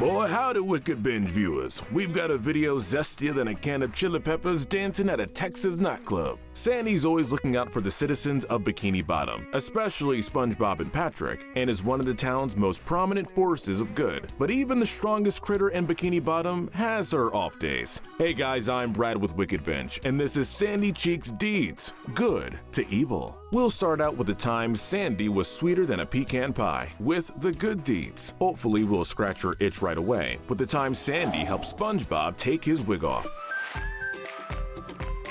Boy, howdy, WickedBinge viewers. We've got a video zestier than a can of chili peppers dancing at a Texas nightclub. Sandy's always looking out for the citizens of Bikini Bottom, especially SpongeBob and Patrick, and is one of the town's most prominent forces of good. But even the strongest critter in Bikini Bottom has her off days. Hey guys, I'm Brad with WickedBinge, and this is Sandy Cheek's Deeds, Good to Evil. We'll start out with the time Sandy was sweeter than a pecan pie, with the good deeds. Hopefully we'll scratch her itch right away, with the time Sandy helped SpongeBob take his wig off.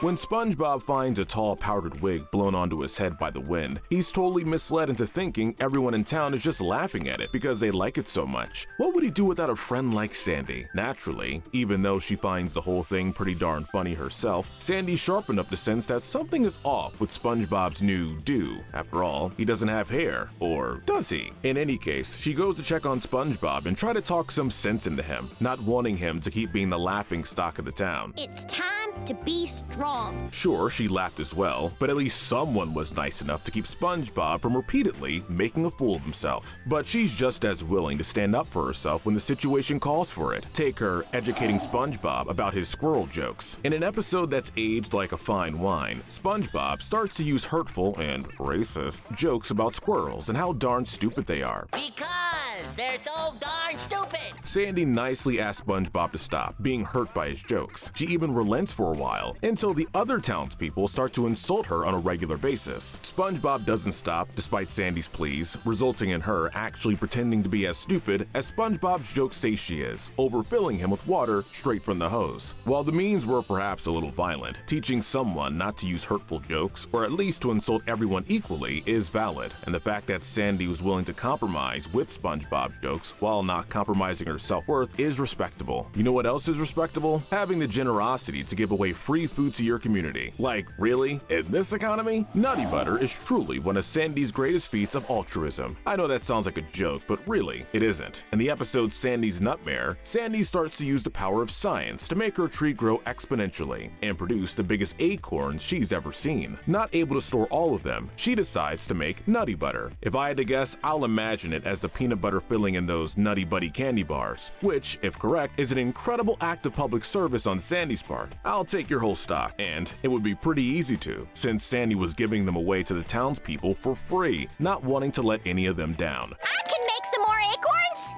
When SpongeBob finds a tall powdered wig blown onto his head by the wind, he's totally misled into thinking everyone in town is just laughing at it because they like it so much. What would he do without a friend like Sandy? Naturally, even though she finds the whole thing pretty darn funny herself, Sandy's sharp enough to sense that something is off with SpongeBob's new do. After all, he doesn't have hair, or does he? In any case, she goes to check on SpongeBob and try to talk some sense into him, not wanting him to keep being the laughing stock of the town. It's time to be strong. Sure, she laughed as well, but at least someone was nice enough to keep SpongeBob from repeatedly making a fool of himself. But she's just as willing to stand up for herself when the situation calls for it. Take her educating SpongeBob about his squirrel jokes. In an episode that's aged like a fine wine, SpongeBob starts to use hurtful and racist jokes about squirrels and how darn stupid they are. Because they're so darn stupid! Sandy nicely asks SpongeBob to stop being hurt by his jokes. She even relents for a while, until the other townspeople start to insult her on a regular basis. SpongeBob doesn't stop despite Sandy's pleas, resulting in her actually pretending to be as stupid as SpongeBob's jokes say she is, overfilling him with water straight from the hose. While the means were perhaps a little violent, teaching someone not to use hurtful jokes, or at least to insult everyone equally, is valid, and the fact that Sandy was willing to compromise with SpongeBob's jokes while not compromising her self-worth is respectable. You know what else is respectable? Having the generosity to give away free food to your community. Like, really? In this economy? Nutty butter is truly one of Sandy's greatest feats of altruism. I know that sounds like a joke, but really, it isn't. In the episode Sandy's Nutmare, Sandy starts to use the power of science to make her tree grow exponentially and produce the biggest acorns she's ever seen. Not able to store all of them, she decides to make nutty butter. If I had to guess, I'll imagine it as the peanut butter filling in those Nutty Buddy candy bars, which, if correct, is an incredible act of public service on Sandy's part. I'll take your whole stock, and it would be pretty easy to, since Sandy was giving them away to the townspeople for free, not wanting to let any of them down. I can make some more acorns!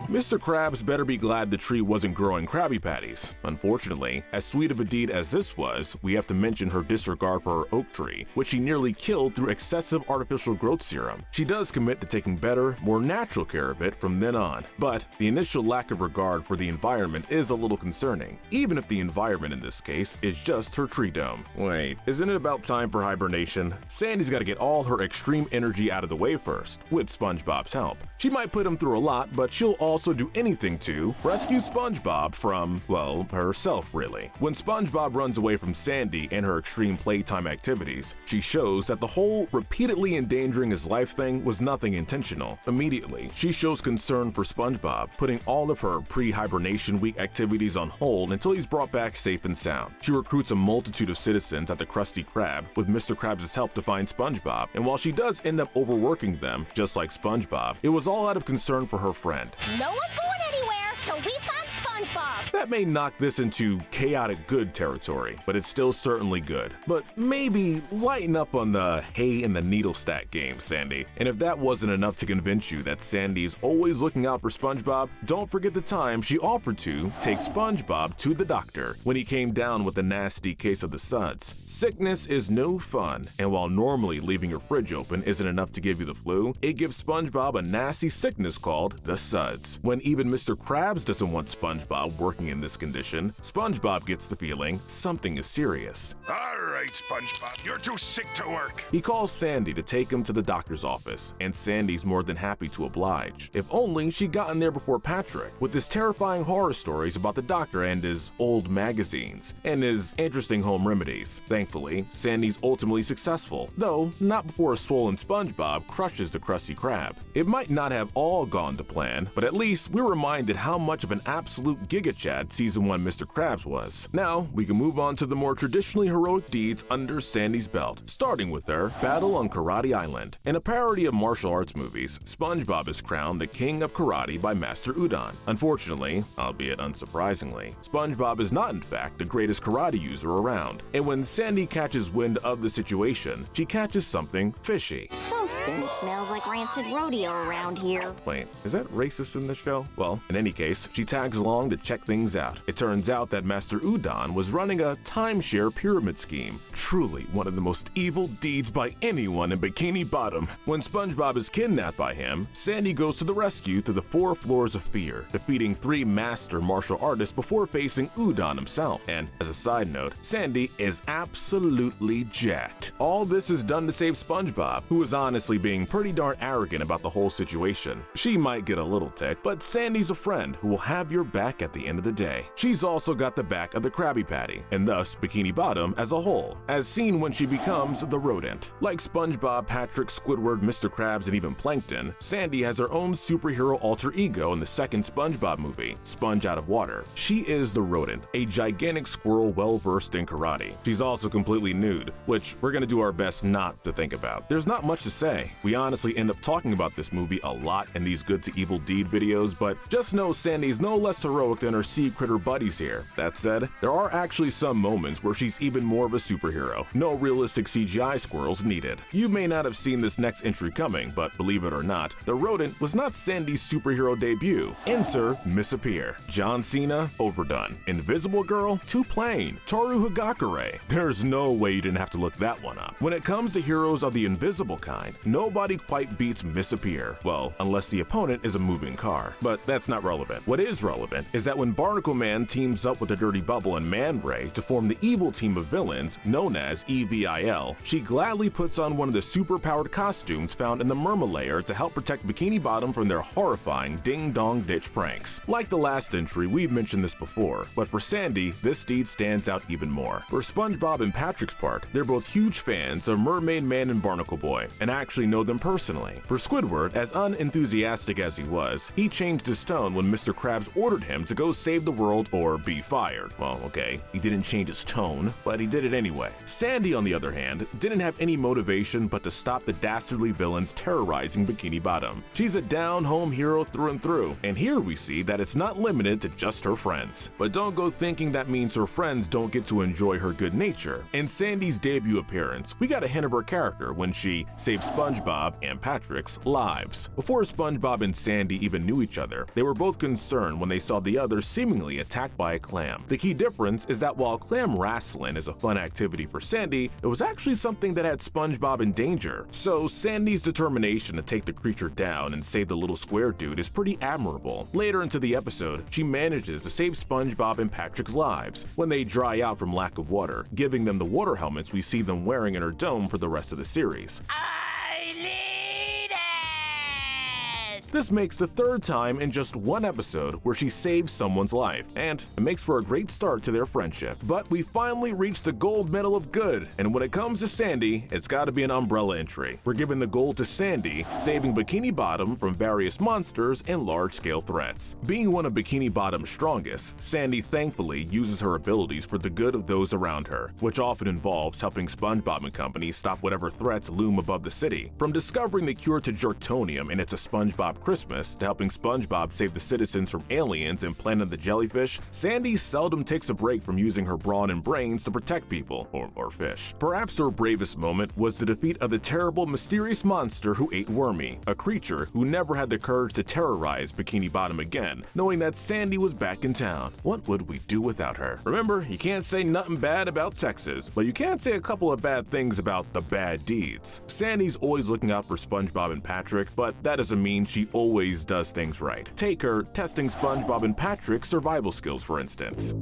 Mr. Krabs better be glad the tree wasn't growing Krabby Patties. Unfortunately, as sweet of a deed as this was, we have to mention her disregard for her oak tree, which she nearly killed through excessive artificial growth serum. She does commit to taking better, more natural care of it from then on, but the initial lack of regard for the environment is a little concerning, even if the environment in this case is just her tree dome. Wait, isn't it about time for hibernation? Sandy's gotta get all her extreme energy out of the way first, with SpongeBob's help. She might put him through a lot, but she'll also do anything to rescue SpongeBob from, well, herself really. When SpongeBob runs away from Sandy and her extreme playtime activities, she shows that the whole repeatedly endangering his life thing was nothing intentional. Immediately, she shows concern for SpongeBob, putting all of her pre-hibernation week activities on hold until he's brought back safe and sound. She recruits a multitude of citizens at the Krusty Krab with Mr. Krabs' help to find SpongeBob, and while she does end up overworking them, just like SpongeBob, it was all out of concern for her friend. No one's going anywhere till we find SpongeBob! That may knock this into chaotic good territory, but it's still certainly good. But maybe lighten up on the hay and the needle stack game, Sandy. And if that wasn't enough to convince you that Sandy is always looking out for SpongeBob, don't forget the time she offered to take SpongeBob to the doctor when he came down with a nasty case of the suds. Sickness is no fun, and while normally leaving your fridge open isn't enough to give you the flu, it gives SpongeBob a nasty sickness called the suds. When even Mr. Krabs doesn't want SpongeBob working in this condition, SpongeBob gets the feeling something is serious. All right, SpongeBob, you're too sick to work. He calls Sandy to take him to the doctor's office, and Sandy's more than happy to oblige. If only she'd gotten there before Patrick, with his terrifying horror stories about the doctor and his old magazines, and his interesting home remedies. Thankfully, Sandy's ultimately successful, though not before a swollen SpongeBob crushes the Krusty Krab. It might not have all gone to plan, but at least we're reminded how much of an absolute Giga Chad Season 1 Mr. Krabs was. Now, we can move on to the more traditionally heroic deeds under Sandy's belt, starting with their Battle on Karate Island. In a parody of martial arts movies, SpongeBob is crowned the King of Karate by Master Udon. Unfortunately, albeit unsurprisingly, SpongeBob is not in fact the greatest karate user around, and when Sandy catches wind of the situation, she catches something fishy. Something smells like rancid rodeo around here. Wait, is that racist in this show? Well, in any case, she tags along to check things out. It turns out that Master Udon was running a timeshare pyramid scheme. Truly one of the most evil deeds by anyone in Bikini Bottom. When SpongeBob is kidnapped by him, Sandy goes to the rescue through the 4 floors of fear, defeating 3 master martial artists before facing Udon himself. And as a side note, Sandy is absolutely jacked. All this is done to save SpongeBob, who is honestly being pretty darn arrogant about the whole situation. She might get a little ticked, but Sandy's a friend who will have your back at the end of the day. She's also got the back of the Krabby Patty, and thus Bikini Bottom as a whole, as seen when she becomes the Rodent. Like SpongeBob, Patrick, Squidward, Mr. Krabs, and even Plankton, Sandy has her own superhero alter ego in the second SpongeBob movie, Sponge Out of Water. She is the Rodent, a gigantic squirrel well-versed in karate. She's also completely nude, which we're gonna do our best not to think about. There's not much to say. We honestly end up talking about this movie a lot in these good to evil deed videos, but just know Sandy's no less heroic than her sea critter buddies here. That said, there are actually some moments where she's even more of a superhero. No realistic CGI squirrels needed. You may not have seen this next entry coming, but believe it or not, the Rodent was not Sandy's superhero debut. Enter Miss Appear. John Cena, overdone. Invisible Girl, too plain. Toru Hagakure. There's no way you didn't have to look that one up. When it comes to heroes of the invisible kind, nobody quite beats Miss Appear. Well, unless the opponent is a moving car. But that's not relevant. What is relevant is that when Barnacle Man teams up with the Dirty Bubble and Man Ray to form the evil team of villains known as EVIL, she gladly puts on one of the superpowered costumes found in the Mermalayer to help protect Bikini Bottom from their horrifying ding-dong ditch pranks. Like the last entry, we've mentioned this before, but for Sandy, this deed stands out even more. For SpongeBob and Patrick's part, they're both huge fans of Mermaid Man and Barnacle Boy, and actually know them personally. For Squidward, as unenthusiastic as he was, he changed his tone when Mr. Krabs ordered him to go save the world or be fired. Well, okay, he didn't change his tone, but he did it anyway. Sandy, on the other hand, didn't have any motivation but to stop the dastardly villains terrorizing Bikini Bottom. She's a down-home hero through and through, and here we see that it's not limited to just her friends. But don't go thinking that means her friends don't get to enjoy her good nature. In Sandy's debut appearance, we got a hint of her character when she saved SpongeBob and Patrick's lives. Before SpongeBob and Sandy even knew each other, they were both concerned when they saw the other seemingly attacked by a clam. The key difference is that while clam wrestling is a fun activity for Sandy, it was actually something that had SpongeBob in danger. So Sandy's determination to take the creature down and save the little square dude is pretty admirable. Later into the episode, she manages to save SpongeBob and Patrick's lives when they dry out from lack of water, giving them the water helmets we see them wearing in her dome for the rest of the series. I need it! This makes the 3rd time in just one episode where she saves someone's life, and it makes for a great start to their friendship. But we finally reached the gold medal of good, and when it comes to Sandy, it's gotta be an umbrella entry. We're giving the gold to Sandy, saving Bikini Bottom from various monsters and large-scale threats. Being one of Bikini Bottom's strongest, Sandy thankfully uses her abilities for the good of those around her, which often involves helping SpongeBob and company stop whatever threats loom above the city. From discovering the cure to Jerktonium and It's a SpongeBob Christmas to helping SpongeBob save the citizens from aliens and Planet the Jellyfish, Sandy seldom takes a break from using her brawn and brains to protect people, or fish. Perhaps her bravest moment was the defeat of the terrible, mysterious monster who ate Wormy, a creature who never had the courage to terrorize Bikini Bottom again, knowing that Sandy was back in town. What would we do without her? Remember, you can't say nothing bad about Texas, but you can say a couple of bad things about the bad deeds. Sandy's always looking out for SpongeBob and Patrick, but that doesn't mean she always does things right. Take her testing SpongeBob and Patrick's survival skills, for instance.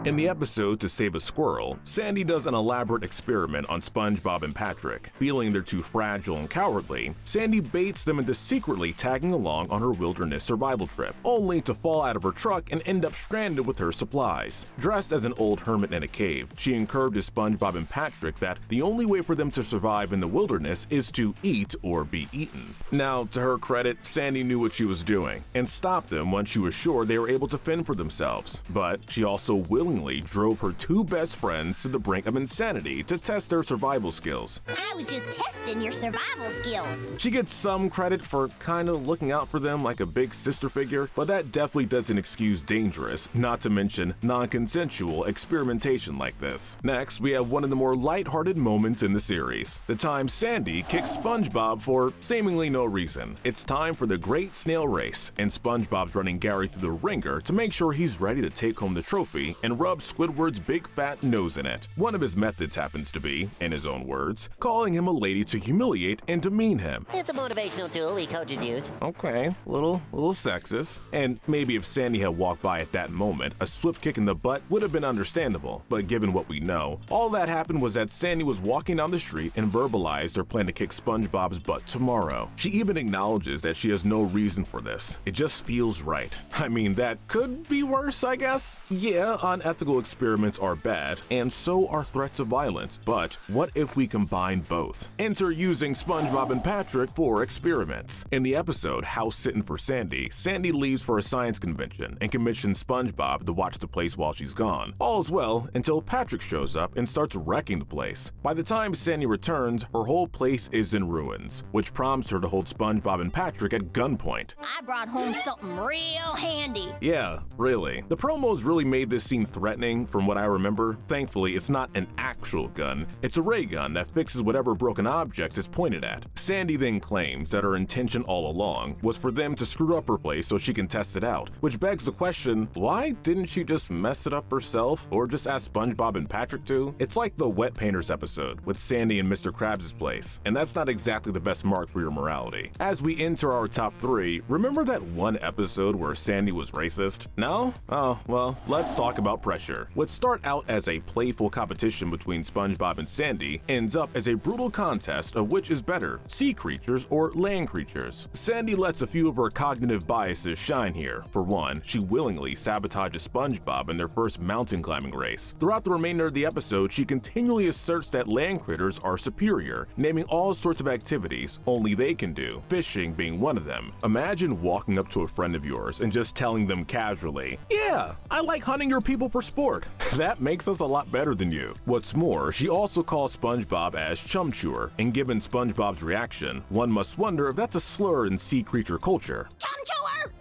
In the episode To Save a Squirrel, Sandy does an elaborate experiment on SpongeBob and Patrick. Feeling they're too fragile and cowardly, Sandy baits them into secretly tagging along on her wilderness survival trip, only to fall out of her truck and end up stranded with her supplies. Dressed as an old hermit in a cave, she encourages SpongeBob and Patrick that the only way for them to survive in the wilderness is to eat or be eaten. Now, to her credit, Sandy knew what she was doing and stopped them when she was sure they were able to fend for themselves, but she also willingly drove her two best friends to the brink of insanity to test their survival skills. I was just testing your survival skills. She gets some credit for kind of looking out for them like a big sister figure, but that definitely doesn't excuse dangerous, not to mention non-consensual experimentation like this. Next, we have one of the more lighthearted moments in the series, the time Sandy kicks SpongeBob for seemingly no reason. It's time for the Great Snail Race, and SpongeBob's running Gary through the ringer to make sure he's ready to take home the trophy and rub Squidward's big fat nose in it. One of his methods happens to be, in his own words, calling him a lady to humiliate and demean him. It's a motivational tool we coaches use. Okay, little sexist. And maybe if Sandy had walked by at that moment, a swift kick in the butt would have been understandable. But given what we know, all that happened was that Sandy was walking down the street and verbalized her plan to kick SpongeBob's butt tomorrow. She even acknowledges that she has no reason for this. It just feels right. I mean, that could be worse, I guess. Yeah, unethical experiments are bad, and so are threats of violence. But what if we combine both? Enter using SpongeBob and Patrick for experiments. In the episode House Sittin' for Sandy, Sandy leaves for a science convention and commissions SpongeBob to watch the place while she's gone. All's well until Patrick shows up and starts wrecking the place. By the time Sandy returns, her whole place is in ruins, which prompts her to hold SpongeBob and Patrick at gunpoint. I brought home something real handy. Yeah, really. The promos really made this seem threatening from what I remember. Thankfully, it's not an actual gun. It's a ray gun that fixes whatever broken object it's pointed at. Sandy then claims that her intention all along was for them to screw up her place so she can test it out, which begs the question, why didn't she just mess it up herself or just ask SpongeBob and Patrick to? It's like the Wet Painters episode with Sandy and Mr. Krabs' place, and that's not exactly the best mark for your morality. As we enter our top 3, remember that one episode where Sandy was racist? No? Oh, well, let's talk about pressure. What start out as a playful competition between SpongeBob and Sandy ends up as a brutal contest of which is better, sea creatures or land creatures. Sandy lets a few of her cognitive biases shine here. For one, she willingly sabotages SpongeBob in their first mountain climbing race. Throughout the remainder of the episode, she continually asserts that land critters are superior, naming all sorts of activities only they can do, fishing being one of them. Imagine walking up to a friend of yours and just telling them casually, "Yeah, I like hunting your people for sport. That makes us a lot better than you." What's more, she also calls SpongeBob as chum chewer, and given SpongeBob's reaction, one must wonder if that's a slur in sea creature culture. Chum chewer!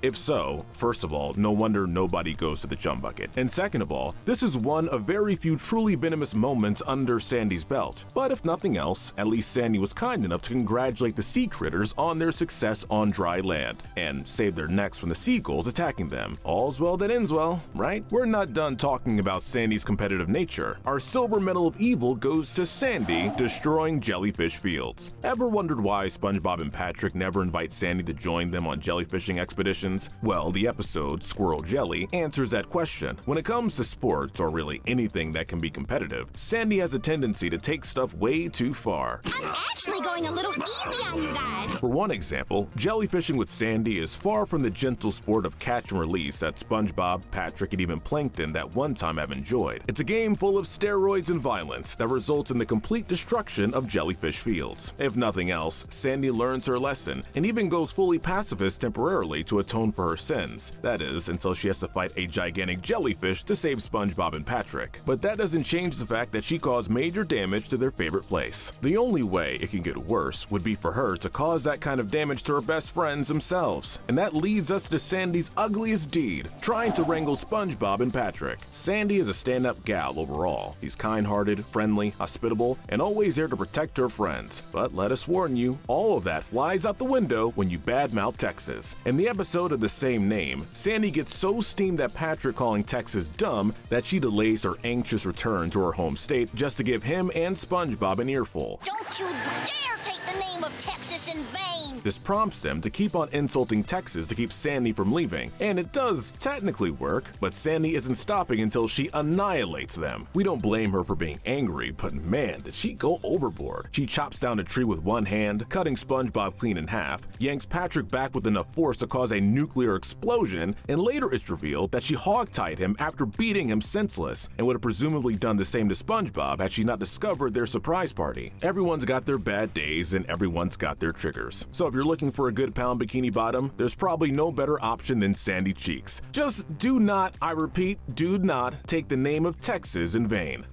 If so, first of all, no wonder nobody goes to the chum bucket. And second of all, this is one of very few truly venomous moments under Sandy's belt. But if nothing else, at least Sandy was kind enough to congratulate the sea critters on their success on dry land, and save their necks from the seagulls attacking them. All's well that ends well, right? We're not done talking about Sandy's competitive nature. Our silver medal of evil goes to Sandy destroying jellyfish fields. Ever wondered why SpongeBob and Patrick never invite Sandy to join them on jellyfishing expeditions? Well, the episode Squirrel Jelly answers that question. When it comes to sports, or really anything that can be competitive, Sandy has a tendency to take stuff way too far. I'm actually going a little easy on you guys. For one example, jellyfishing with Sandy is far from the gentle sport of catch and release that SpongeBob, Patrick, and even Plankton that one time have enjoyed. It's a game full of steroids and violence that results in the complete destruction of jellyfish fields. If nothing else, Sandy learns her lesson and even goes fully pacifist temporarily to atone for her sins. That is, until she has to fight a gigantic jellyfish to save SpongeBob and Patrick. But that doesn't change the fact that she caused major damage to their favorite place. The only way it can get worse would be for her to cause that kind of damage to her best friends themselves. And that leads us to Sandy's ugliest deed, trying to wrangle SpongeBob and Patrick. Sandy is a stand-up gal overall. She's kind-hearted, friendly, hospitable, and always there to protect her friends. But let us warn you, all of that flies out the window when you badmouth Texas. In the episode of the same name, Sandy gets so steamed at Patrick calling Texas dumb that she delays her anxious return to her home state just to give him and SpongeBob an earful. Don't you dare take the the name of Texas in vain. This prompts them to keep on insulting Texas to keep Sandy from leaving, and it does technically work, but Sandy isn't stopping until she annihilates them. We don't blame her for being angry, but man, did she go overboard. She chops down a tree with one hand, cutting SpongeBob clean in half, yanks Patrick back with enough force to cause a nuclear explosion, and later it's revealed that she hogtied him after beating him senseless, and would have presumably done the same to SpongeBob had she not discovered their surprise party. Everyone's got their bad days and everyone's got their triggers. So if you're looking for a good pound Bikini Bottom, there's probably no better option than Sandy Cheeks. Just do not, I repeat, do not take the name of Texas in vain.